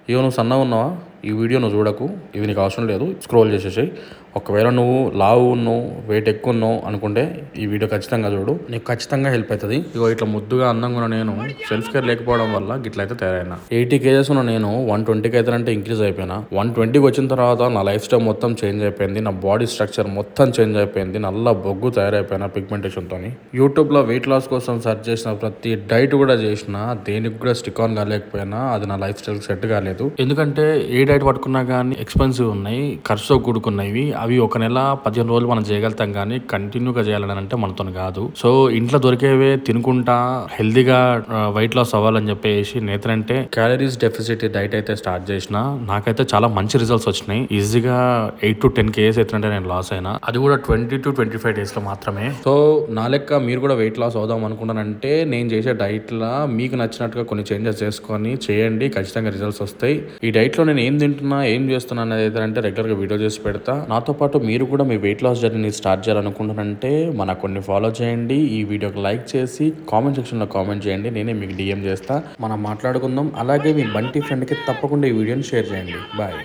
ఇవి నువ్వు సన్నగా ఉన్నావా, ఈ వీడియో నువ్వు చూడకు, ఇవి నీకు అవసరం లేదు, స్క్రోల్ చేసేసాయి. ఒకవేళ నువ్వు లావు ఉన్నావు, వెయిట్ ఎక్కువ ఉన్నావు అనుకుంటే ఈ వీడియో ఖచ్చితంగా చూడు, నీకు ఖచ్చితంగా హెల్ప్ అవుతుంది. ఇగో ఇట్లా ముద్దుగా అందంగా ఉన్న నేను సెల్ఫ్ కేర్ లేకపోవడం వల్ల గిట్ల అయితే తయారైనా. 80 kgs ఉన్న నేను 120కి అయితే ఇంక్రీజ్ అయిపోయినా. 120కి వచ్చిన తర్వాత నా లైఫ్ స్టైల్ మొత్తం చేంజ్ అయిపోయింది. నా బాడీ స్ట్రక్చర్ మొత్తం చేంజ్ అయిపోయింది. నల్ల బొగ్గు తయారైపోయినా పిగ్మెంటేషన్ తోని. యూట్యూబ్ లో వెయిట్ లాస్ కోసం సెర్చ్ చేసిన ప్రతి డైట్ కూడా చేసిన, దేనికి కూడా స్టిక్ ఆన్ కాలేకపోయినా అది నా లైఫ్ స్టైల్ సెట్ కాలేదు. ఎందుకంటే ఏ డైట్ పట్టుకున్నా కానీ ఎక్స్పెన్సివ్ ఉన్నాయి, ఖర్చుతో కూడుకున్నవి. అవి ఒక నెల 15 రోజులు మనం చేయగలుగుతాం కానీ కంటిన్యూగా చేయాలని అంటే మనతో కాదు. సో ఇంట్లో దొరికేవే తినుకుంటా హెల్దీగా వెయిట్ లాస్ అవ్వాలని చెప్పేసి నేనంటే క్యాలరీస్ డెఫిసిట్ డైట్ అయితే స్టార్ట్ చేసిన. నాకైతే చాలా మంచి రిజల్ట్స్ వచ్చినాయి. ఈజీగా 8 to 10 kgs అయితే నేను లాస్ అయినా, అది కూడా 20 to 25 days లో మాత్రమే. సో నా లెక్క మీరు కూడా వెయిట్ లాస్ అవుదాం అనుకుంటానంటే నేను చేసే డైట్ లా మీకు నచ్చినట్టుగా కొన్ని చేంజెస్ చేసుకొని చేయండి, ఖచ్చితంగా రిజల్ట్స్ వస్తాయి. ఈ డైట్ లో నేను ఏం తింటున్నా, ఏం చేస్తున్నా అనేది అయితే రెగ్యులర్ గా వీడియో చేసి పెడతా. నాతో పాటు మీరు కూడా మీ వెయిట్ లాస్ జర్నీ స్టార్ట్ చేయాలనుకుంటున్నారంటే మన కొన్ని ఫాలో చేయండి. ఈ వీడియోకి లైక్ చేసి కామెంట్ సెక్షన్ లో కామెంట్ చేయండి, నేనే మీకు DM చేస్తా, మనం మాట్లాడుకుందాం. అలాగే మీ బంటి ఫ్రెండ్ కి తప్పకుండా ఈ వీడియోని షేర్ చేయండి. బాయ్.